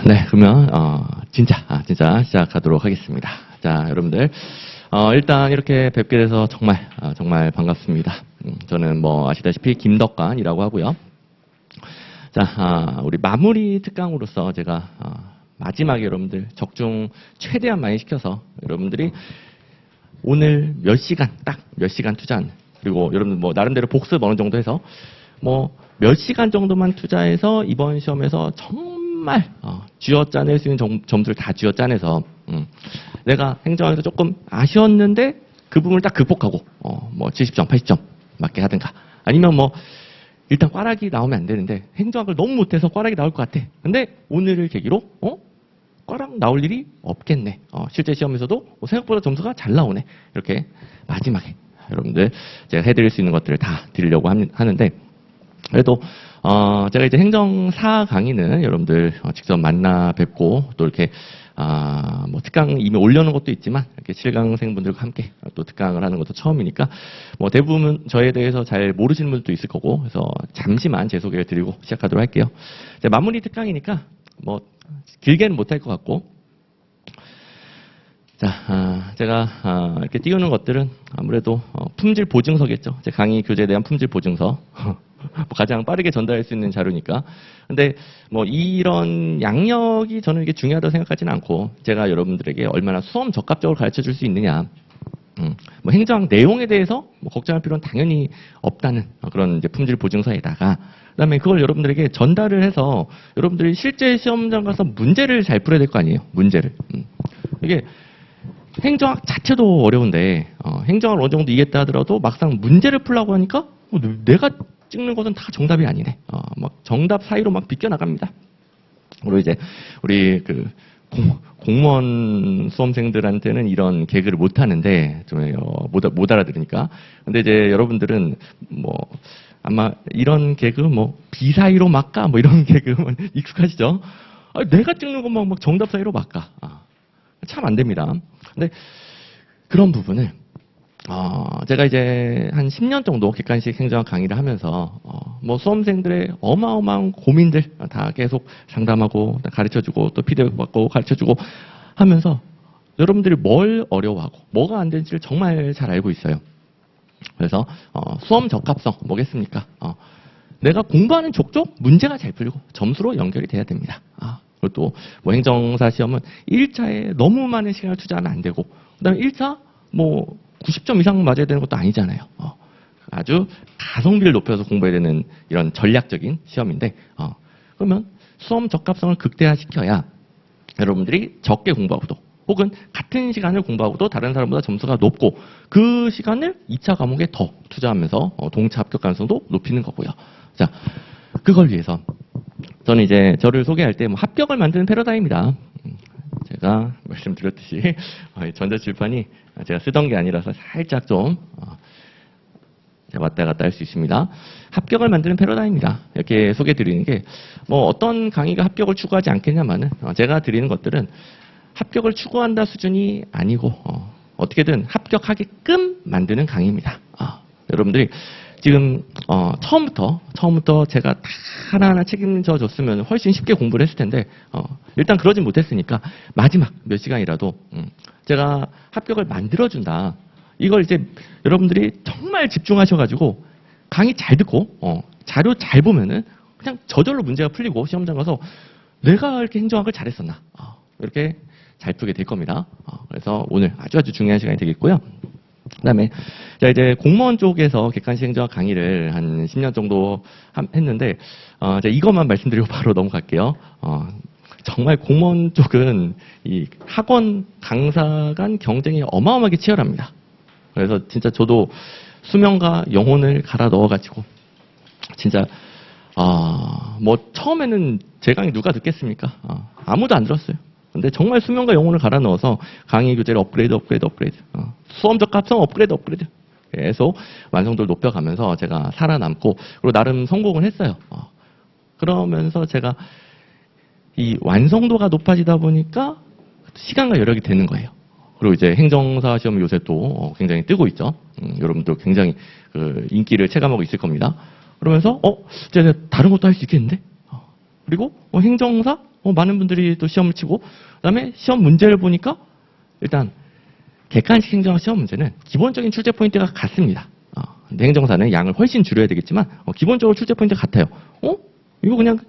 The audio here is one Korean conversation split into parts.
네, 그러면 진짜 시작하도록 하겠습니다. 자, 여러분들 일단 이렇게 뵙게 돼서 정말 반갑습니다. 저는 뭐 아시다시피 김덕관이라고 하고요. 자, 우리 마무리 특강으로서 제가 마지막에 여러분들 적중 최대한 많이 시켜서 여러분들이 오늘 몇 시간 투자한, 그리고 여러분 뭐 나름대로 복습 어느 정도 해서 뭐 몇 시간 정도만 투자해서 이번 시험에서 정말 쥐어짜낼 수 있는 점수를 다 쥐어짜내서 내가 행정학에서 조금 아쉬웠는데 그 부분을 딱 극복하고 뭐 70점, 80점 맞게 하든가, 아니면 뭐 일단 꽈락이 나오면 안 되는데 행정학을 너무 못해서 꽈락이 나올 것 같아. 근데 오늘을 계기로 꽈락 나올 일이 없겠네. 실제 시험에서도 생각보다 점수가 잘 나오네. 이렇게 마지막에 여러분들 제가 해드릴 수 있는 것들을 다 드리려고 하는데, 그래도 제가 이제 행정사 강의는 여러분들 직접 만나 뵙고 또 이렇게 뭐 특강 이미 올려놓은 것도 있지만 이렇게 실강생분들과 함께 또 특강을 하는 것도 처음이니까 뭐 대부분 저에 대해서 잘 모르시는 분들도 있을 거고, 그래서 잠시만 제 소개를 드리고 시작하도록 할게요. 마무리 특강이니까 뭐 길게는 못할 것 같고, 자, 제가 이렇게 띄우는 것들은 아무래도 품질 보증서겠죠. 제 강의 교재에 대한 품질 보증서. 가장 빠르게 전달할 수 있는 자료니까. 근데 뭐 이런 양력이 저는 이게 중요하다고 생각하지는 않고, 제가 여러분들에게 얼마나 수험 적합적으로 가르쳐 줄 수 있느냐, 뭐 행정 내용에 대해서 뭐 걱정할 필요는 당연히 없다는 그런 이제 품질 보증서에다가, 그다음에 그걸 여러분들에게 전달을 해서 여러분들이 실제 시험장 가서 문제를 잘 풀어야 될 거 아니에요. 문제를. 이게 행정학 자체도 어려운데 행정학을 어느 정도 이해했다 하더라도 막상 문제를 풀려고 하니까 내가 찍는 것은 다 정답이 아니네. 막 정답 사이로 막 비껴나갑니다. 그리고 이제 우리 그 공무원 수험생들한테는 이런 개그를 못 하는데 좀 못 알아들으니까. 근데 이제 여러분들은 뭐 아마 이런 개그 뭐 비 사이로 막가 뭐 이런 개그만 익숙하시죠? 내가 찍는 것만 막 정답 사이로 막가. 참 안 됩니다. 근데 그런 부분을 제가 이제 한 10년 정도 객관식 행정학 강의를 하면서 뭐 수험생들의 어마어마한 고민들 다 계속 상담하고 가르쳐주고 또 피드백 받고 가르쳐주고 하면서 여러분들이 뭘 어려워하고 뭐가 안 되는지를 정말 잘 알고 있어요. 그래서 수험 적합성 뭐겠습니까? 내가 공부하는 족족 문제가 잘 풀리고 점수로 연결이 돼야 됩니다. 그리고 또 뭐 행정사 시험은 1차에 너무 많은 시간을 투자하면 안 되고, 그다음에 1차 뭐 90점 이상 맞아야 되는 것도 아니잖아요. 아주 가성비를 높여서 공부해야 되는 이런 전략적인 시험인데, 그러면 수험 적합성을 극대화시켜야 여러분들이 적게 공부하고도 혹은 같은 시간을 공부하고도 다른 사람보다 점수가 높고, 그 시간을 2차 과목에 더 투자하면서 동차 합격 가능성도 높이는 거고요. 자, 그걸 위해서 저는 이제 저를 소개할 때 뭐 합격을 만드는 패러다임이다. 제가 말씀드렸듯이 전자칠판이 제가 쓰던 게 아니라서 살짝 좀 제가 왔다 갔다 할 수 있습니다. 합격을 만드는 패러다임이다. 이렇게 소개드리는 게 뭐 어떤 강의가 합격을 추구하지 않겠냐마는 제가 드리는 것들은 합격을 추구한다 수준이 아니고 어떻게든 합격하게끔 만드는 강의입니다. 여러분들이 지금 처음부터 제가 다 하나하나 책임져 줬으면 훨씬 쉽게 공부를 했을 텐데 일단 그러진 못했으니까 마지막 몇 시간이라도 제가 합격을 만들어준다. 이걸 이제 여러분들이 정말 집중하셔가지고 강의 잘 듣고 자료 잘 보면은 그냥 저절로 문제가 풀리고 시험장 가서 내가 이렇게 행정학을 잘했었나 이렇게 잘 풀게 될 겁니다. 그래서 오늘 아주 중요한 시간이 되겠고요. 그다음에 자, 이제 공무원 쪽에서 객관식 행정학 강의를 한 10년 정도 했는데 자, 이것만 말씀드리고 바로 넘어갈게요. 정말 공무원 쪽은 이 학원 강사 간 경쟁이 어마어마하게 치열합니다. 그래서 진짜 저도 수명과 영혼을 갈아 넣어가지고 진짜 뭐 처음에는 제 강의 누가 듣겠습니까? 아무도 안 들었어요. 근데 정말 수명과 영혼을 갈아 넣어서 강의 교재를 업그레이드. 수험 적합성 업그레이드. 계속 완성도를 높여가면서 제가 살아남고, 그리고 나름 성공을 했어요. 그러면서 제가 이 완성도가 높아지다 보니까 시간과 여력이 되는 거예요. 그리고 이제 행정사 시험 요새 또 굉장히 뜨고 있죠. 여러분도 굉장히 그 인기를 체감하고 있을 겁니다. 그러면서 이제 다른 것도 할 수 있겠는데? 그리고 행정사 많은 분들이 또 시험을 치고 그다음에 시험 문제를 보니까 일단 객관식 행정사 시험 문제는 기본적인 출제 포인트가 같습니다. 근데 행정사는 양을 훨씬 줄여야 되겠지만 기본적으로 출제 포인트 같아요. 이거 그냥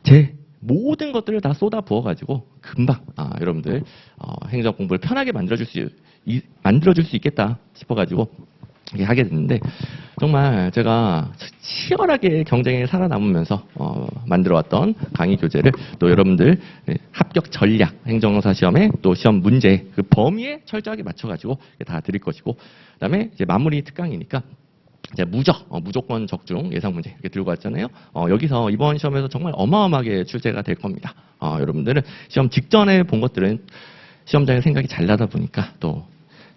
제 모든 것들을 다 쏟아 부어가지고 금방 여러분들 행정 공부를 편하게 만들어줄 수 있겠다 싶어가지고 이렇게 하게 됐는데 정말 제가 치열하게 경쟁에 살아남으면서 만들어왔던 강의 교재를 또 여러분들 합격 전략 행정사 시험에 또 시험 문제 그 범위에 철저하게 맞춰가지고 다 드릴 것이고 그다음에 이제 마무리 특강이니까 이제 무조건 적중 예상 문제 이렇게 들고 왔잖아요. 여기서 이번 시험에서 정말 어마어마하게 출제가 될 겁니다. 여러분들은 시험 직전에 본 것들은 시험장에 생각이 잘 나다 보니까 또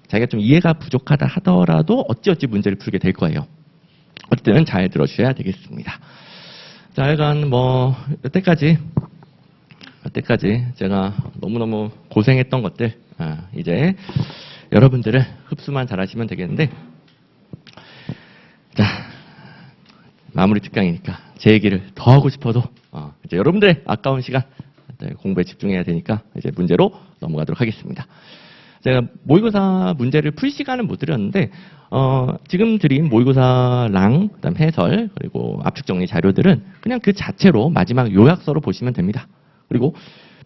자기가 좀 이해가 부족하다 하더라도 어찌어찌 문제를 풀게 될 거예요. 어쨌든 잘 들어주셔야 되겠습니다. 자, 하여간 여태까지 제가 너무너무 고생했던 것들 이제 여러분들은 흡수만 잘하시면 되겠는데 자, 마무리 특강이니까 제 얘기를 더 하고 싶어도 이제 여러분들의 아까운 시간 공부에 집중해야 되니까 이제 문제로 넘어가도록 하겠습니다. 제가 모의고사 문제를 풀 시간은 못 드렸는데 지금 드린 모의고사랑 그다음 해설 그리고 압축 정리 자료들은 그냥 그 자체로 마지막 요약서로 보시면 됩니다. 그리고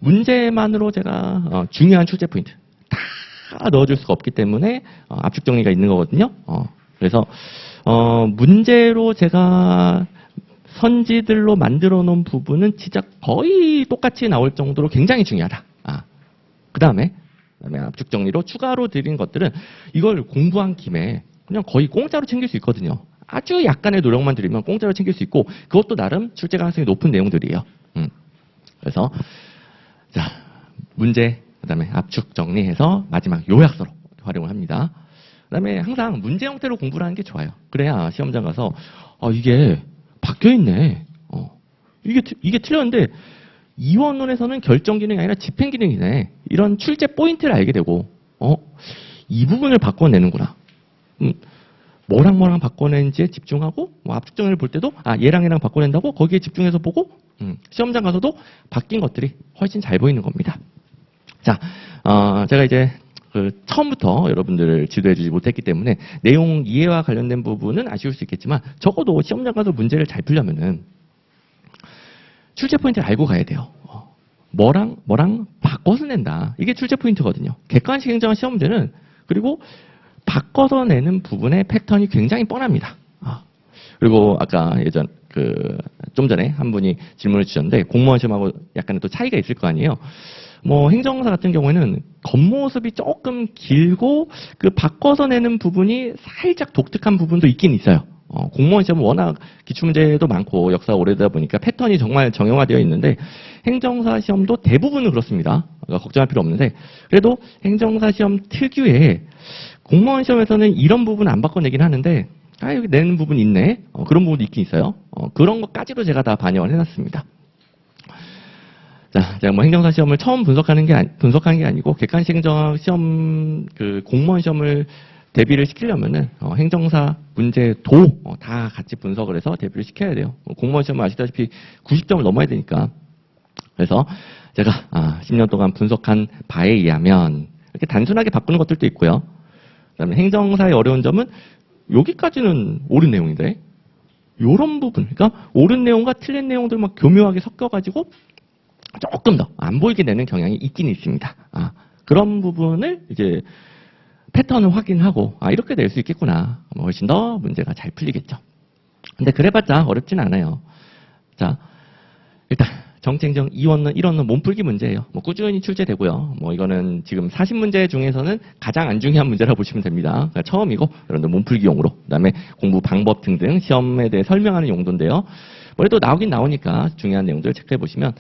문제만으로 제가 중요한 출제 포인트 다 넣어줄 수가 없기 때문에 압축 정리가 있는 거거든요. 그래서 문제로 제가 선지들로 만들어 놓은 부분은 진짜 거의 똑같이 나올 정도로 굉장히 중요하다. 그다음에 압축 정리로 추가로 드린 것들은 이걸 공부한 김에 그냥 거의 공짜로 챙길 수 있거든요. 아주 약간의 노력만 들이면 공짜로 챙길 수 있고 그것도 나름 출제 가능성이 높은 내용들이에요. 그래서 자 문제 그다음에 압축 정리해서 마지막 요약서로 활용을 합니다. 그다음에 항상 문제 형태로 공부를 하는 게 좋아요. 그래야 시험장 가서 이게 바뀌어 있네. 이게 틀렸는데 이원론에서는 결정 기능이 아니라 집행 기능이네. 이런 출제 포인트를 알게 되고 이 부분을 바꿔내는구나. 뭐랑 바꿔내는지에 집중하고 압축 정리를 볼 때도 얘랑 바꿔낸다고 거기에 집중해서 보고 시험장 가서도 바뀐 것들이 훨씬 잘 보이는 겁니다. 자, 제가 이제 처음부터 여러분들을 지도해주지 못했기 때문에 내용 이해와 관련된 부분은 아쉬울 수 있겠지만 적어도 시험장 가서 문제를 잘 풀려면은 출제 포인트를 알고 가야 돼요. 뭐랑 바꿔서 낸다. 이게 출제 포인트거든요. 객관식 행정한 시험 문제는 그리고 바꿔서 내는 부분의 패턴이 굉장히 뻔합니다. 그리고 아까 좀 전에 한 분이 질문을 주셨는데 공무원 시험하고 약간의 또 차이가 있을 거 아니에요. 행정사 같은 경우에는 겉모습이 조금 길고 그 바꿔서 내는 부분이 살짝 독특한 부분도 있긴 있어요. 공무원 시험은 워낙 기출문제도 많고 역사가 오래되다 보니까 패턴이 정말 정형화되어 있는데 행정사 시험도 대부분은 그렇습니다. 걱정할 필요 없는데 그래도 행정사 시험 특유의 공무원 시험에서는 이런 부분 안 바꿔내긴 하는데 여기 내는 부분 있네. 그런 부분도 있긴 있어요. 그런 것까지도 제가 다 반영을 해놨습니다. 자, 제가 행정사 시험을 처음 분석한 게 아니고 객관식 행정 시험 공무원 시험을 대비를 시키려면은 행정사 문제도 다 같이 분석을 해서 대비를 시켜야 돼요. 공무원 시험은 아시다시피 90점을 넘어야 되니까. 그래서 제가 10년 동안 분석한 바에 의하면 이렇게 단순하게 바꾸는 것들도 있고요. 그다음에 행정사의 어려운 점은 여기까지는 옳은 내용인데 이런 부분, 그러니까 옳은 내용과 틀린 내용들 막 교묘하게 섞여가지고 조금 더 안 보이게 되는 경향이 있긴 있습니다. 그런 부분을 이제 패턴을 확인하고 이렇게 낼 수 있겠구나. 훨씬 더 문제가 잘 풀리겠죠. 근데 그래봤자 어렵진 않아요. 자, 일단 정체행정 2원론, 1원론 몸풀기 문제예요. 꾸준히 출제되고요. 이거는 지금 40문제 중에서는 가장 안 중요한 문제라고 보시면 됩니다. 그러니까 처음이고 여러분들 몸풀기용으로 그다음에 공부 방법 등등 시험에 대해 설명하는 용도인데요. 그래도 나오긴 나오니까 중요한 내용들을 체크해 보시면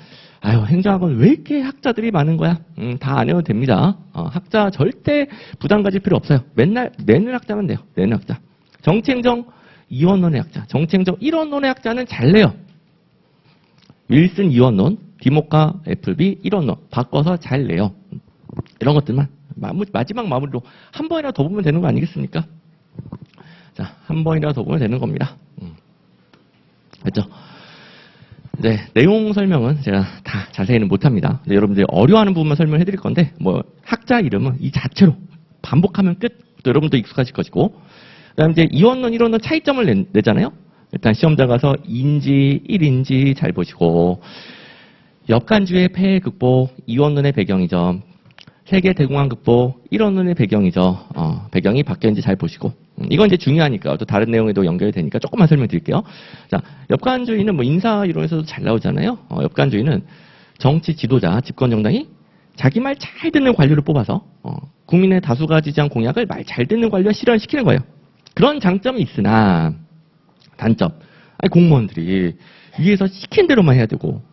행정학은 왜 이렇게 학자들이 많은 거야? 다 안 해도 됩니다. 학자 절대 부담 가질 필요 없어요. 맨날 내는 학자면 돼요. 내는 학자. 정치행정 2원론의 학자, 정치행정 1원론의 학자는 잘 내요. 윌슨 2원론, 디모카 FB 1원론 바꿔서 잘 내요. 이런 것들만 마지막 마무리로 한 번이라도 더 보면 되는 거 아니겠습니까? 자, 한 번이라도 더 보면 되는 겁니다. 그렇죠? 네, 내용 설명은 제가 다 자세히는 못합니다. 근데 여러분들이 어려워하는 부분만 설명해 드릴 건데, 뭐, 학자 이름은 이 자체로 반복하면 끝. 또 여러분도 익숙하실 것이고, 그 다음에 이제 이원론, 이론론 차이점을 내잖아요? 일단 시험장 가서 인지, 1인지 잘 보시고, 역간주의 폐해 극복, 이원론의 배경이죠. 세계 대공황 극복, 이원론의 배경이죠. 배경이 바뀌었는지 잘 보시고. 이건 이제 중요하니까 또 다른 내용에도 연결이 되니까 조금만 설명드릴게요. 자, 역간주의는 뭐 인사 이론에서도 잘 나오잖아요. 역간주의는 정치 지도자, 집권 정당이 자기 말 잘 듣는 관료를 뽑아서 국민의 다수가 지지한 공약을 말 잘 듣는 관료와 실현시키는 거예요. 그런 장점이 있으나 단점, 아니 공무원들이 위에서 시킨 대로만 해야 되고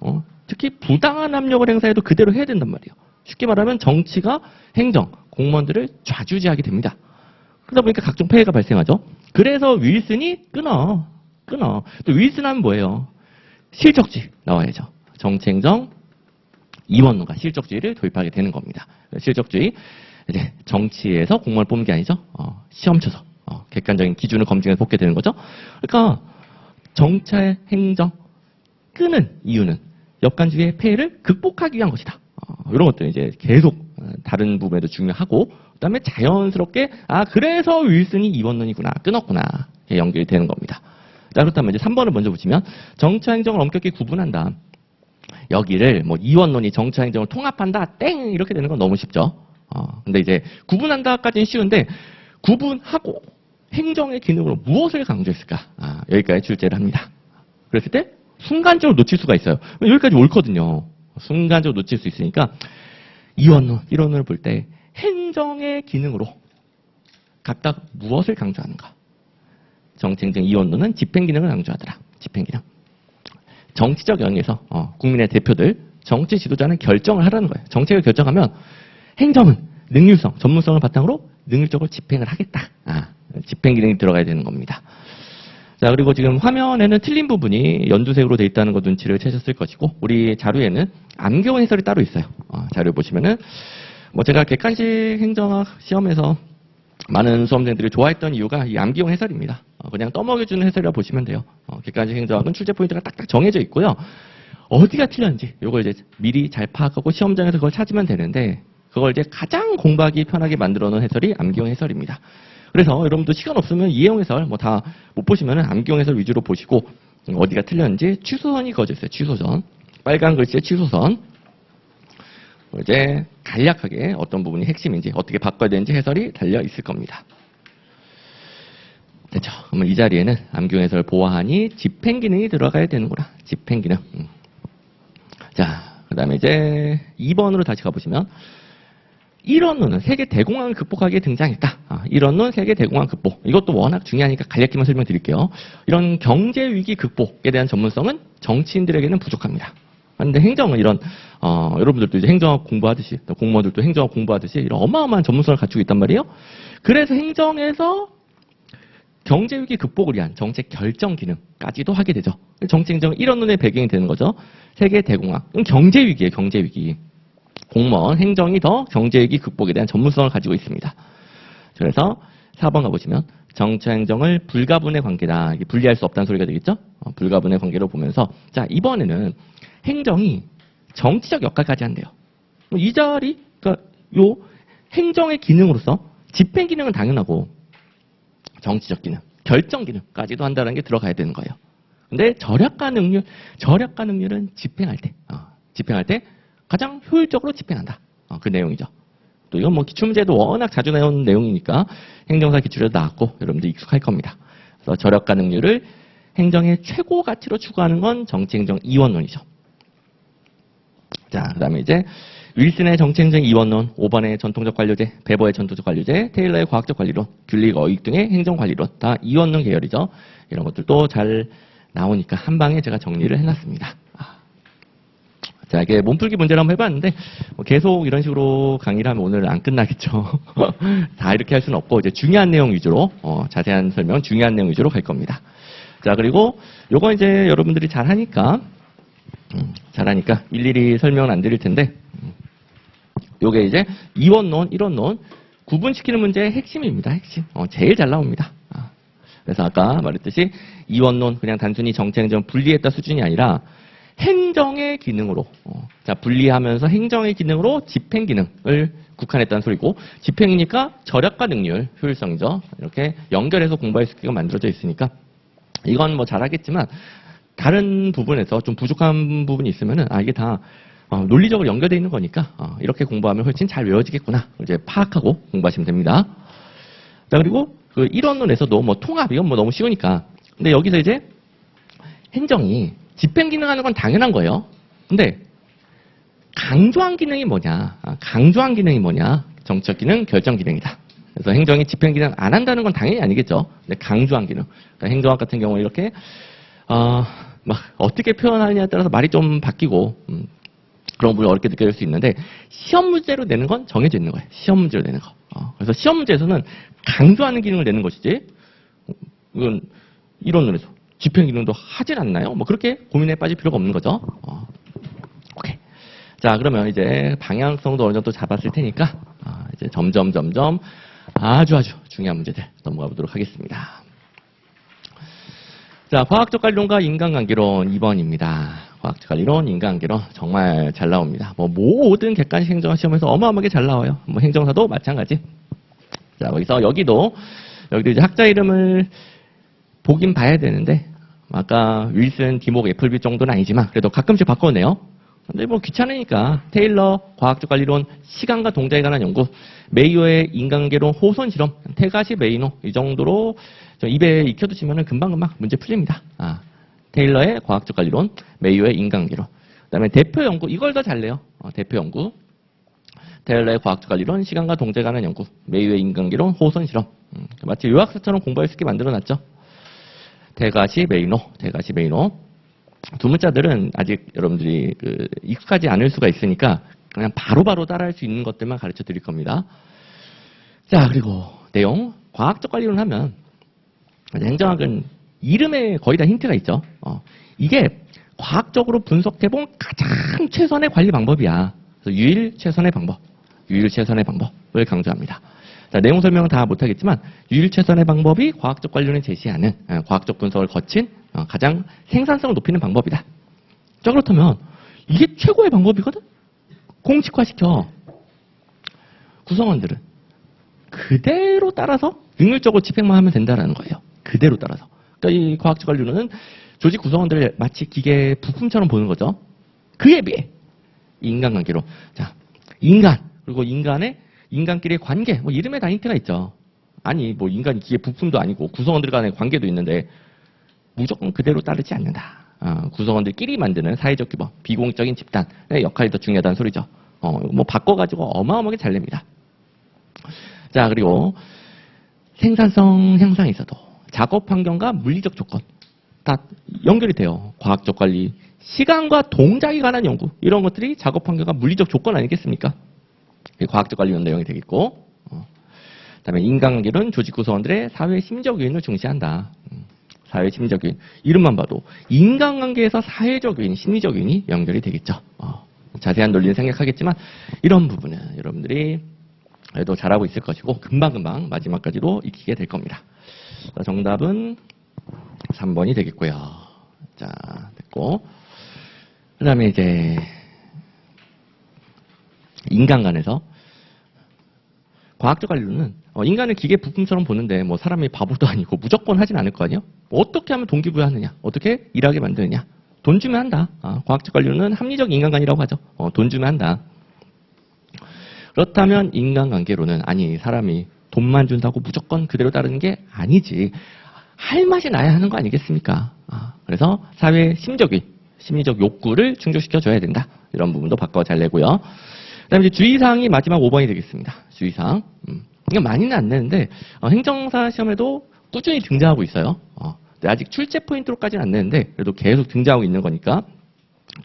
특히 부당한 압력을 행사해도 그대로 해야 된단 말이에요. 쉽게 말하면 정치가 행정, 공무원들을 좌지우지하게 됩니다. 그러다 보니까 각종 폐해가 발생하죠. 그래서 윌슨이 끊어. 또 윌슨 하면 뭐예요? 실적주의 나와야죠. 정치행정, 이원론과 실적주의를 도입하게 되는 겁니다. 실적주의, 이제 정치에서 공무원을 뽑는 게 아니죠. 시험 쳐서 객관적인 기준을 검증해서 뽑게 되는 거죠. 그러니까 정치 행정 끄는 이유는 역간주의의 폐해를 극복하기 위한 것이다. 이런 것들 이제 계속 다른 부분에도 중요하고, 그다음에 자연스럽게 그래서 윌슨이 이원론이구나, 끊었구나 연결이 되는 겁니다. 자, 그렇다면 이제 3번을 먼저 보시면 정치와 행정을 엄격히 구분한다. 여기를 뭐 이원론이 정치와 행정을 통합한다, 땡 이렇게 되는 건 너무 쉽죠. 근데 이제 구분한다까지는 쉬운데 구분하고 행정의 기능으로 무엇을 강조했을까? 여기까지 출제를 합니다. 그랬을 때 순간적으로 놓칠 수가 있어요. 여기까지 옳거든요. 순간적으로 놓칠 수 있으니까 이원론, 이론을 볼 때 행정의 기능으로 각각 무엇을 강조하는가? 정치행정 이원론은 집행기능을 강조하더라. 집행기능. 정치적 영역에서 국민의 대표들, 정치 지도자는 결정을 하라는 거예요. 정책을 결정하면 행정은 능률성, 전문성을 바탕으로 능률적으로 집행을 하겠다. 집행기능이 들어가야 되는 겁니다. 자, 그리고 지금 화면에는 틀린 부분이 연두색으로 되어 있다는 거 눈치를 채셨을 것이고, 우리 자료에는 암기용 해설이 따로 있어요. 자료 보시면은 뭐 제가 객관식 행정학 시험에서 많은 수험생들이 좋아했던 이유가 이 암기용 해설입니다. 그냥 떠먹여주는 해설이라 보시면 돼요. 객관식 행정학은 출제 포인트가 딱딱 정해져 있고요. 어디가 틀렸는지 이걸 이제 미리 잘 파악하고 시험장에서 그걸 찾으면 되는데, 그걸 이제 가장 공부하기 편하게 만들어 놓은 해설이 암기용 해설입니다. 그래서 여러분도 시간 없으면 이해용 해설 뭐 다 못 보시면은 암기용 해설 위주로 보시고, 어디가 틀렸는지 취소선이 그어져 있어요. 취소선. 빨간 글씨의 취소선. 이제 간략하게 어떤 부분이 핵심인지, 어떻게 바꿔야 되는지 해설이 달려 있을 겁니다. 됐죠. 그러면 이 자리에는 암기용 해설 보완이 집행기능이 들어가야 되는구나. 집행기능. 자, 그 다음에 이제 2번으로 다시 가보시면, 이론론은 세계 대공황을 극복하기에 등장했다. 이론론 세계 대공황 극복. 이것도 워낙 중요하니까 간략히만 설명드릴게요. 이런 경제 위기 극복에 대한 전문성은 정치인들에게는 부족합니다. 그런데 행정은 이런 여러분들도 이제 행정학 공부하듯이, 또 공무원들도 행정학 공부하듯이 이런 어마어마한 전문성을 갖추고 있단 말이에요. 그래서 행정에서 경제 위기 극복을 위한 정책 결정 기능까지도 하게 되죠. 정치 행정은 이론론의 배경이 되는 거죠. 세계 대공황. 경제 위기예요. 경제 위기. 공무원, 행정이 더 경제위기 극복에 대한 전문성을 가지고 있습니다. 그래서 4번 가보시면 정치와 행정을 불가분의 관계다. 이게 분리할 수 없다는 소리가 되겠죠? 불가분의 관계로 보면서, 자, 이번에는 행정이 정치적 역할까지 한대요. 이 자리, 그러니까 요 행정의 기능으로서 집행 기능은 당연하고 정치적 기능, 결정 기능까지도 한다는 게 들어가야 되는 거예요. 근데 절약과 능률은 집행할 때 가장 효율적으로 집행한다. 그 내용이죠. 또 이건 뭐 기출문제도 워낙 자주 나오는 내용이니까 행정사 기출에도 나왔고 여러분들 익숙할 겁니다. 그래서 절약과 능률을 행정의 최고 가치로 추구하는 건 정치행정 이원론이죠. 자, 그다음에 이제 윌슨의 정치행정 이원론, 5번의 전통적 관료제, 베버의 전통적 관료제, 테일러의 과학적 관리론, 귤리거 어익 등의 행정 관리론, 다 이원론 계열이죠. 이런 것들도 잘 나오니까 한 방에 제가 정리를 해놨습니다. 자, 이게 몸풀기 문제를 한번 해봤는데 계속 이런 식으로 강의를 하면 오늘 안 끝나겠죠. 다 이렇게 할 수는 없고 이제 중요한 내용 위주로 자세한 설명, 중요한 내용 위주로 갈 겁니다. 자, 그리고 요거 이제 여러분들이 잘하니까 일일이 설명은 안 드릴 텐데, 요게 이제 이원론, 이론론 구분시키는 문제의 핵심입니다. 핵심. 제일 잘 나옵니다. 그래서 아까 말했듯이 이원론 그냥 단순히 정치행정 분리했다 수준이 아니라 행정의 기능으로 자 분리하면서 행정의 기능으로 집행 기능을 국한했다는 소리고 집행이니까 절약과 능률, 효율성이죠. 이렇게 연결해서 공부할 수 있게 만들어져 있으니까 이건 뭐 잘하겠지만 다른 부분에서 좀 부족한 부분이 있으면은 이게 다 논리적으로 연결되어 있는 거니까 이렇게 공부하면 훨씬 잘 외워지겠구나 이제 파악하고 공부하시면 됩니다. 자 그리고 그 일원론에서도 뭐 통합 이건 뭐 너무 쉬우니까 근데 여기서 이제 행정이 집행 기능하는 건 당연한 거예요. 근데 강조한 기능이 뭐냐? 강조한 기능이 뭐냐? 정책 기능, 결정 기능이다. 그래서 행정이 집행 기능 안 한다는 건 당연히 아니겠죠. 근데 강조한 기능. 그러니까 행정학 같은 경우는 이렇게 막 어떻게 표현하느냐에 따라서 말이 좀 바뀌고 그런 부분이 어렵게 느껴질 수 있는데 시험 문제로 내는 건 정해져 있는 거예요. 시험 문제로 내는 거. 그래서 시험 문제에서는 강조하는 기능을 내는 것이지 이건 이론론에서 집행 기능도 하진 않나요? 뭐 그렇게 고민에 빠질 필요가 없는 거죠. 오케이. 자 그러면 이제 방향성도 어느 정도 잡았을 테니까 이제 점점 아주 중요한 문제들 넘어가 보도록 하겠습니다. 자 과학적 관론과 인간관계론 2번입니다. 과학적 관리론, 인간관계론 정말 잘 나옵니다. 뭐 모든 객관식 행정학 시험에서 어마어마하게 잘 나와요. 뭐 행정사도 마찬가지. 자 여기도 이제 학자 이름을 보긴 봐야 되는데 아까 윌슨, 디목, 애플비 정도는 아니지만 그래도 가끔씩 바꿔오네요. 근데 뭐 귀찮으니까 테일러, 과학적 관리론, 시간과 동작에 관한 연구, 메이어의 인간관계론, 호선 실험, 테가시, 메이노 이 정도로 입에 익혀두시면 금방 문제 풀립니다. 테일러의 과학적 관리론, 메이어의 인간관계론. 그다음에 대표 연구 이걸 더 잘 내요. 대표 연구. 테일러의 과학적 관리론, 시간과 동작에 관한 연구, 메이어의 인간관계론, 호선 실험. 마치 요약서처럼 공부할 수 있게 만들어놨죠. 테가시, 메이노. 두 문자들은 아직 여러분들이 익숙하지 않을 수가 있으니까 그냥 바로바로 따라할 수 있는 것들만 가르쳐 드릴 겁니다. 자, 그리고 내용. 과학적 관리론 하면 행정학은 이름에 거의 다 힌트가 있죠. 이게 과학적으로 분석해본 가장 최선의 관리 방법이야. 그래서 유일 최선의 방법을 강조합니다. 자, 내용 설명은 다 못하겠지만 유일 최선의 방법이 과학적 관리론이 제시하는 과학적 분석을 거친 가장 생산성을 높이는 방법이다. 자, 그렇다면 이게 최고의 방법이거든? 공식화시켜. 구성원들은 그대로 따라서 능률적으로 집행만 하면 된다는 거예요. 그대로 따라서. 그러니까 이 과학적 관리론은 조직 구성원들을 마치 기계 부품처럼 보는 거죠. 그에 비해 인간관계로 자 그리고 인간끼리의 관계, 뭐 이름에 다 힌트가 있죠. 아니 뭐 인간이 기계 부품도 아니고 구성원들 간의 관계도 있는데 무조건 그대로 따르지 않는다. 구성원들끼리 만드는 사회적 규범, 비공적인 집단의 역할이 더 중요하다는 소리죠. 뭐 바꿔가지고 어마어마하게 잘 냅니다. 자 그리고 생산성 향상에 있어도 작업 환경과 물리적 조건 다 연결이 돼요. 과학적 관리, 시간과 동작에 관한 연구 이런 것들이 작업 환경과 물리적 조건 아니겠습니까? 과학적 관리 내용이 되겠고 그다음에 인간관계는 조직 구성원들의 사회 심적 요인을 중시한다. 사회 심적 요인 이름만 봐도 인간관계에서 사회적 요인, 심리적 요인이 연결이 되겠죠. 자세한 논리는 생략하겠지만 이런 부분은 여러분들이 그래도 잘하고 있을 것이고 금방금방 마지막까지도 익히게 될 겁니다. 자, 정답은 3번이 되겠고요. 자, 됐고. 그 다음에 이제, 인간관에서, 과학적 관리론은, 인간을 기계 부품처럼 보는데, 뭐, 사람이 바보도 아니고, 무조건 하진 않을 거 아니에요? 어떻게 하면 동기부여하느냐? 어떻게 일하게 만드느냐? 돈 주면 한다. 과학적 관리론은 합리적 인간관이라고 하죠. 돈 주면 한다. 그렇다면, 인간관계론은, 아니, 사람이 돈만 준다고 무조건 그대로 따르는 게 아니지. 할 맛이 나야 하는 거 아니겠습니까? 그래서 사회 심리적 욕구를 충족시켜줘야 된다. 이런 부분도 바꿔 잘 내고요. 그 다음에 이제 주의사항이 마지막 5번이 되겠습니다. 주의사항. 이건 많이는 안 내는데, 행정사 시험에도 꾸준히 등장하고 있어요. 아직 출제 포인트로까지는 안 내는데, 그래도 계속 등장하고 있는 거니까.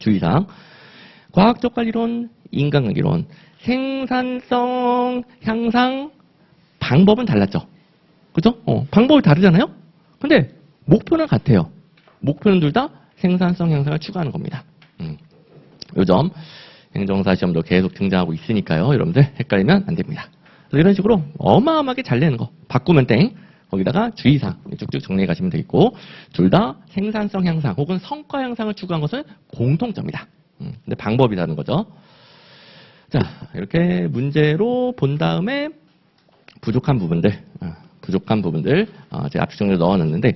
주의사항. 과학적 관리론, 인간관계론, 생산성 향상 방법은 달랐죠. 그죠? 방법이 다르잖아요? 근데 목표는 같아요. 목표는 둘 다 생산성 향상을 추구하는 겁니다. 요점 행정사 시험도 계속 등장하고 있으니까요. 여러분들 헷갈리면 안 됩니다. 그래서 이런 식으로 어마어마하게 잘 내는 거. 바꾸면 땡, 거기다가 주의사항 쭉쭉 정리해 가시면 되겠고, 둘 다 생산성 향상 혹은 성과 향상을 추구한 것은 공통점이다. 근데 방법이 다른 거죠. 자, 이렇게 문제로 본 다음에 부족한 부분들 제가 압축정리를 넣어놨는데,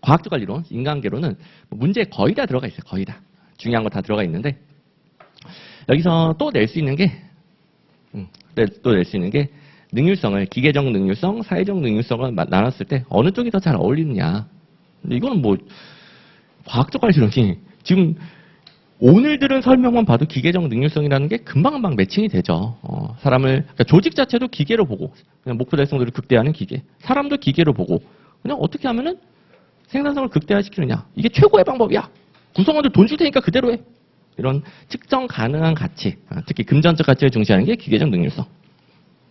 과학적 관리론, 인간계로는 문제에 거의 다 들어가 있어요. 거의 다. 중요한 거 다 들어가 있는데, 여기서 또 낼 수 있는 게, 능률성을, 기계적 능률성, 사회적 능률성을 나눴을 때 어느 쪽이 더 잘 어울리느냐. 근데 이거는 뭐, 과학적 관리론이 지금 오늘 들은 설명만 봐도 기계적 능률성이라는 게 금방금방 매칭이 되죠. 그러니까 조직 자체도 기계로 보고, 그냥 목표 달성도를 극대화하는 기계. 사람도 기계로 보고, 그냥 어떻게 하면은 생산성을 극대화시키느냐. 이게 최고의 방법이야. 구성원들 돈 줄 테니까 그대로 해. 이런 측정 가능한 가치, 특히 금전적 가치를 중시하는 게 기계적 능률성.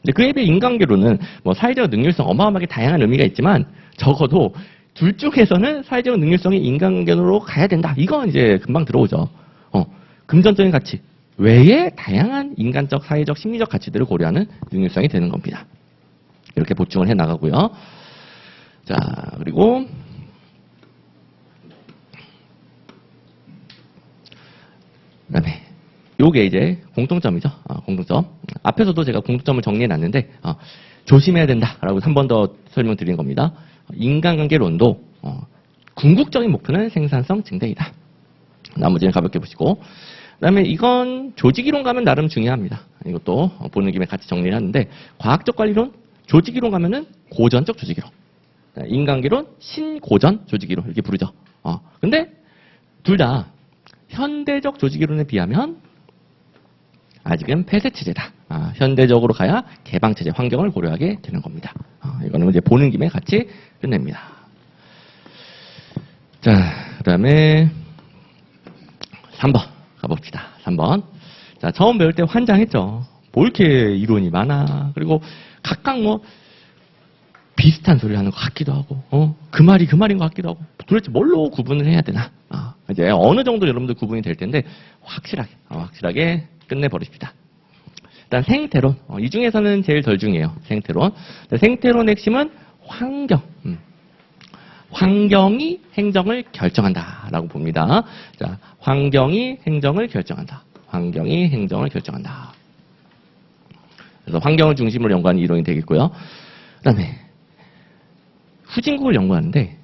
근데 그에 비해 인간계로는 뭐 사회적 능률성 어마어마하게 다양한 의미가 있지만 적어도 둘 중에서는 사회적 능률성이 인간계로 가야 된다. 이건 이제 금방 들어오죠. 금전적인 가치 외에 다양한 인간적, 사회적, 심리적 가치들을 고려하는 능률성이 되는 겁니다. 이렇게 보충을 해 나가고요. 자, 그리고 그다음에 요게 이제 공통점이죠. 공통점. 앞에서도 제가 공통점을 정리해 놨는데 조심해야 된다라고 한 번 더 설명드린 겁니다. 인간관계론도 궁극적인 목표는 생산성 증대이다. 나머지는 가볍게 보시고, 그다음에 이건 조직이론 가면 나름 중요합니다. 이것도 보는 김에 같이 정리를 하는데, 과학적 관리론, 조직이론 가면은 고전적 조직이론, 인간계론, 신고전 조직이론 이렇게 부르죠. 근데 둘 다 현대적 조직이론에 비하면 아직은 폐쇄체제다. 현대적으로 가야 개방체제, 환경을 고려하게 되는 겁니다. 이거는 이제 보는 김에 같이 끝냅니다. 자, 그 다음에 3번 가봅시다. 3번. 자, 처음 배울 때 환장했죠. 뭐 이렇게 이론이 많아. 그리고 각각 뭐 비슷한 소리를 하는 것 같기도 하고, 그 말이 그 말인 것 같기도 하고, 도대체 뭘로 구분을 해야 되나? 이제 어느 정도 여러분들 구분이 될 텐데, 확실하게 끝내버립시다. 일단 생태론. 이 중에서는 제일 덜 중요해요. 생태론. 생태론의 핵심은 환경. 환경이 행정을 결정한다라고 봅니다. 자, 환경이 행정을 결정한다. 환경이 행정을 결정한다. 그래서 환경을 중심으로 연구하는 이론이 되겠고요. 그다음에 후진국을 연구하는데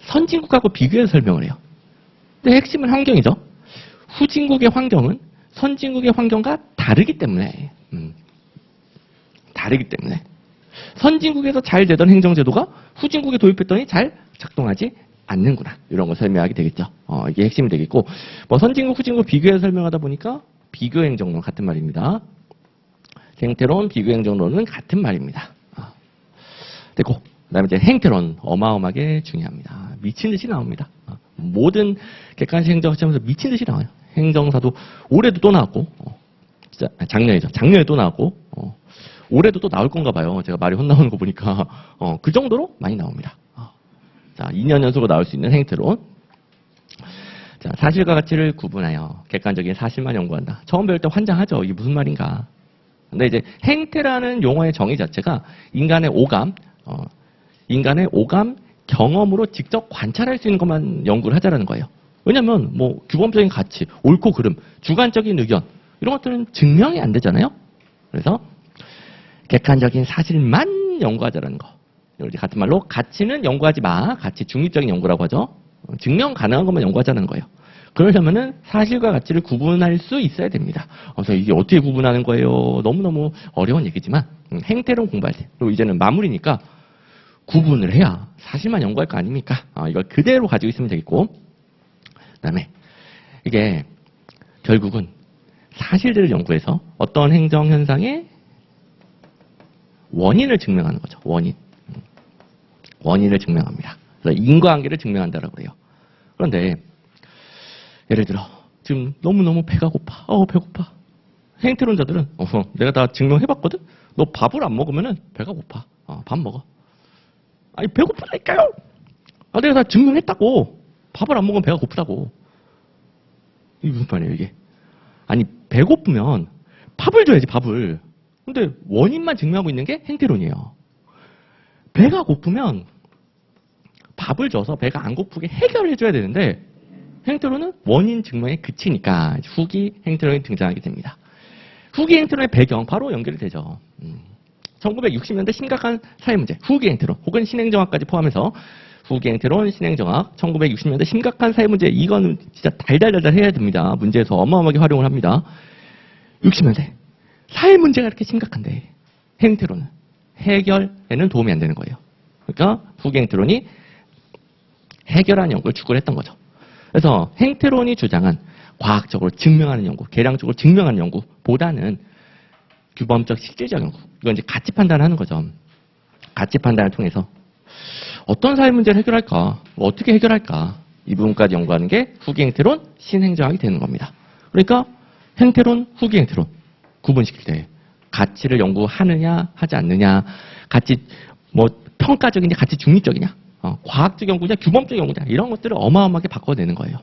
선진국하고 비교해서 설명을 해요. 근데 핵심은 환경이죠. 후진국의 환경은 선진국의 환경과 다르기 때문에 선진국에서 잘 되던 행정제도가 후진국에 도입했더니 잘 작동하지 않는구나. 이런 거 설명하게 되겠죠. 이게 핵심이 되겠고, 뭐 선진국, 후진국 비교해서 설명하다 보니까 비교행정론 같은 말입니다. 생태론, 비교행정론은 같은 말입니다. 됐고, 그다음에 이제 행태론 어마어마하게 중요합니다. 미친 듯이 나옵니다. 모든 객관식 행정 시험에서 미친 듯이 나와요. 행정사도 올해도 또 나왔고, 진짜 작년이죠. 작년에 또 나왔고, 올해도 또 나올 건가 봐요. 제가 말이 혼나오는 거 보니까 그 정도로 많이 나옵니다. 자, 2년 연속으로 나올 수 있는 행태론. 자, 사실과 가치를 구분하여 객관적인 사실만 연구한다. 처음 배울 때 환장하죠. 이게 무슨 말인가. 근데 이제 행태라는 용어의 정의 자체가 인간의 오감, 경험으로 직접 관찰할 수 있는 것만 연구를 하자라는 거예요. 왜냐면 뭐 규범적인 가치, 옳고 그름, 주관적인 의견 이런 것들은 증명이 안 되잖아요. 그래서 객관적인 사실만 연구하자라는 거. 우리 같은 말로 가치는 연구하지 마. 가치 중립적인 연구라고 하죠. 증명 가능한 것만 연구하자는 거예요. 그러려면은 사실과 가치를 구분할 수 있어야 됩니다. 그래서 이게 어떻게 구분하는 거예요? 너무너무 어려운 얘기지만 행태론 공부할 때, 그리고 이제는 마무리니까 구분을 해야 사실만 연구할 거 아닙니까? 이걸 그대로 가지고 있으면 되겠고, 그다음에 이게 결국은 사실들을 연구해서 어떤 행정 현상의 원인을 증명하는 거죠. 원인을 증명합니다. 그래서 인과관계를 증명한다라고 그래요. 그런데 예를 들어 지금 너무너무 배가 고파. 배고파. 행태론자들은 내가 다 증명해봤거든. 너 밥을 안 먹으면 배가 고파. 밥 먹어. 아니 배고프다니까요. 내가 다 증명했다고. 밥을 안 먹으면 배가 고프다고. 이게 무슨 말이에요 이게. 아니 배고프면 밥을 줘야지. 밥을. 근데 원인만 증명하고 있는 게 행태론이에요. 배가 고프면 밥을 줘서 배가 안 고프게 해결을 해줘야 되는데 행태론은 원인 증명에 그치니까 후기 행태론이 등장하게 됩니다. 후기 행태론의 배경 바로 연결이 되죠. 1960년대 심각한 사회 문제, 후기 행태론 혹은 신행정학까지 포함해서 후기 행태론, 신행정학, 1960년대 심각한 사회 문제 이거는 진짜 달달달달 해야 됩니다. 문제에서 어마어마하게 활용을 합니다. 60년대 사회 문제가 이렇게 심각한데 행태론은 해결에는 도움이 안 되는 거예요. 그러니까 후기 행태론이 해결하는 연구를 추구를 했던 거죠. 그래서 행태론이 주장한 과학적으로 증명하는 연구, 계량적으로 증명하는 연구보다는 규범적 실질적 연구, 이건 이제 가치 판단을 하는 거죠. 가치 판단을 통해서 어떤 사회 문제를 해결할까, 어떻게 해결할까 이 부분까지 연구하는 게 후기 행태론, 신행정학이 되는 겁니다. 그러니까 행태론, 후기 행태론 구분시킬 때 가치를 연구하느냐 하지 않느냐, 가치 뭐 평가적이냐 가치 중립적이냐, 과학적 연구냐 규범적 연구냐 이런 것들을 어마어마하게 바꿔내는 거예요.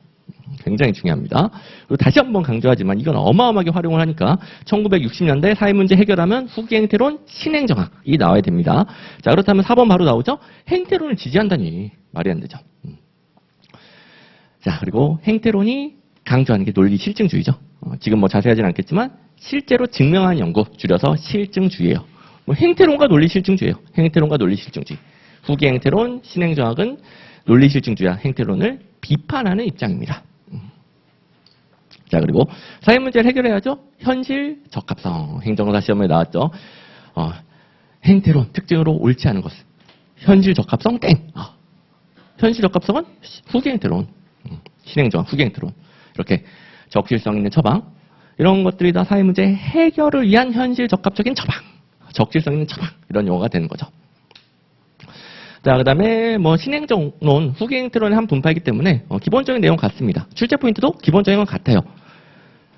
굉장히 중요합니다. 그리고 다시 한번 강조하지만 이건 어마어마하게 활용을 하니까 1960년대 사회 문제 해결하면 후기 행태론, 신행정학이 나와야 됩니다. 자, 그렇다면 4번 바로 나오죠. 행태론을 지지한다니 말이 안 되죠. 자, 그리고 행태론이 강조하는 게 논리 실증주의죠. 지금 뭐 자세하지는 않겠지만 실제로 증명한 연구, 줄여서 실증주의예요. 뭐 행태론과 논리 실증주의예요. 행태론과 논리 실증주의. 후기 행태론, 신행정학은 논리 실증주의와 행태론을 비판하는 입장입니다. 자, 그리고 사회 문제를 해결해야죠. 현실 적합성. 행정사 시험에 나왔죠. 행태론 특징으로 옳지 않은 것은 현실 적합성 땡. 현실 적합성은 후기 행태론, 신행정학, 후기 행태론. 이렇게 적실성 있는 처방. 이런 것들이 다 사회 문제 해결을 위한 현실 적합적인 처방. 적실성 있는 처방. 이런 용어가 되는 거죠. 자, 그 다음에 뭐 신행정론, 후기 행태론의 한 분파이기 때문에 기본적인 내용 같습니다. 출제 포인트도 기본적인 건 같아요.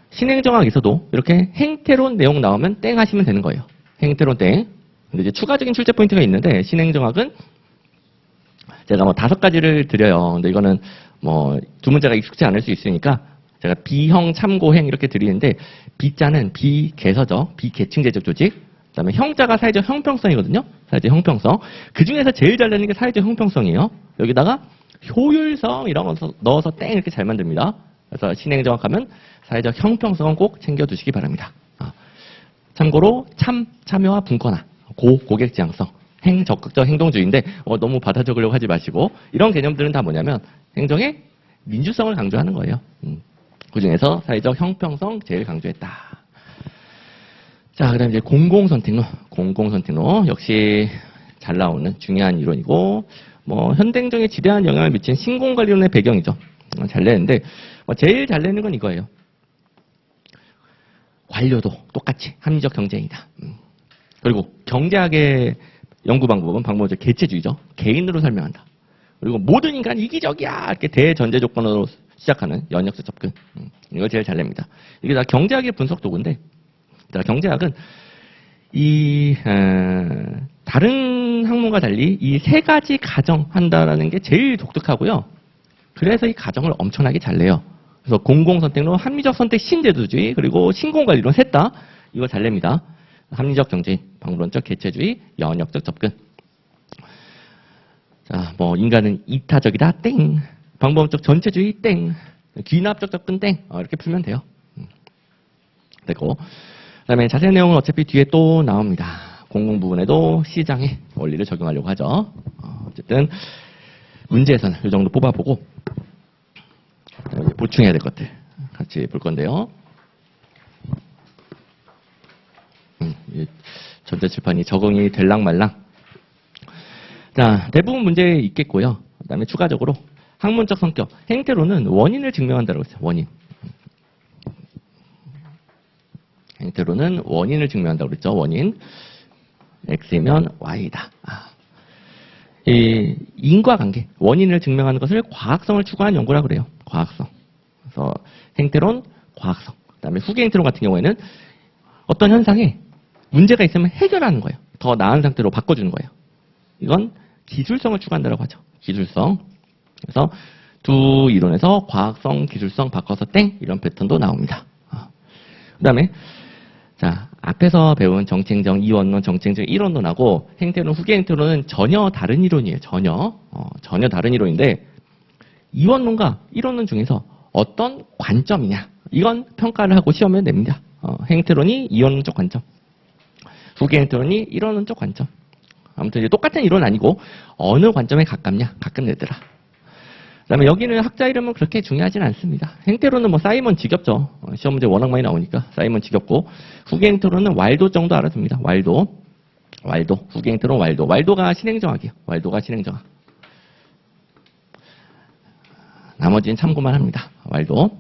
신행정학에서도 이렇게 행태론 내용 나오면 땡 하시면 되는 거예요. 행태론 땡. 근데 이제 추가적인 출제 포인트가 있는데 신행정학은 제가 뭐 5가지를 드려요. 근데 이거는 뭐 두 문제가 익숙지 않을 수 있으니까 제가 비형 참고행 이렇게 드리는데 비자는 비계서적, 비계층제적 조직. 그다음에 형자가 사회적 형평성이거든요. 사회적 형평성. 그 중에서 제일 잘 내는 게 사회적 형평성이에요. 여기다가 효율성 이런 거 넣어서 땡 이렇게 잘 만듭니다. 그래서 신행정학하면 사회적 형평성은 꼭 챙겨두시기 바랍니다. 참고로 참여와 분권화, 고객 지향성, 적극적 행동주의인데 너무 받아 적으려고 하지 마시고 이런 개념들은 다 뭐냐면 행정의 민주성을 강조하는 거예요. 그 중에서 사회적 형평성 제일 강조했다. 자, 그다음 이제 공공선택론. 공공선택론 역시 잘 나오는 중요한 이론이고 뭐 현대행정에 지대한 영향을 미친 신공관리론의 배경이죠. 잘 내는데 제일 잘 내는 건 이거예요. 관료도 똑같이 합리적 경쟁이다. 그리고 경제학의 연구 방법은 개체주의죠. 개인으로 설명한다. 그리고 모든 인간이 이기적이야 이렇게 대전제 조건으로 시작하는 연역적 접근. 이거 제일 잘 냅니다. 이게 다 경제학의 분석 도구인데 자, 경제학은 다른 학문과 달리 이 3가지 가정한다라는 게 제일 독특하고요. 그래서 이 가정을 엄청나게 잘 내요. 그래서 공공선택론, 합리적 선택 신제도주의, 그리고 신공관리론 셋 다 이거 잘 냅니다. 합리적 경쟁, 방법론적 개체주의, 연역적 접근. 자, 뭐 인간은 이타적이다 땡, 방법론적 전체주의 땡, 귀납적 접근 땡 이렇게 풀면 돼요. 되고 그다음에 자세한 내용은 어차피 뒤에 또 나옵니다. 공공 부분에도 시장의 원리를 적용하려고 하죠. 어쨌든 문제에서는 이 정도 뽑아보고 보충해야 될 것들 같이 볼 건데요. 전자칠판이 적응이 될랑 말랑. 자, 대부분 문제 있겠고요. 그다음에 추가적으로 학문적 성격, 행태로는 원인을 증명한다고 했어요. 원인. 행태로는 원인을 증명한다고 그랬죠. 원인. X면 Y다. 이 인과관계, 원인을 증명하는 것을 과학성을 추구하는 연구라고 그래요. 과학성. 그래서 행태론, 과학성. 그다음에 후기 행태론 같은 경우에는 어떤 현상에 문제가 있으면 해결하는 거예요. 더 나은 상태로 바꿔주는 거예요. 이건 기술성을 추구한다고 하죠. 기술성. 그래서 두 이론에서 과학성, 기술성 바꿔서 땡 이런 패턴도 나옵니다. 그다음에 자, 앞에서 배운 정체행정 2원론, 정체행정 1원론하고 행태론, 후계 행태론은 전혀 다른 이론이에요. 전혀 다른 이론인데 2원론과 1원론 중에서 어떤 관점이냐 이건 평가를 하고 시험에 냅니다. 행태론이 2원론적 관점, 후계 행태론이 1원론적 관점. 아무튼 이제 똑같은 이론은 아니고 어느 관점에 가깝냐 가끔 내더라. 그다음에 여기는 학자 이름은 그렇게 중요하진 않습니다. 행태론은 뭐 사이먼 지겹죠. 시험 문제 워낙 많이 나오니까 사이먼 지겹고, 후계 행태론은 왈도 정도 알아둡니다. 왈도, 후계 행태론 왈도가 실행정학이에요. 왈도가 실행정학. 나머지는 참고만 합니다. 왈도.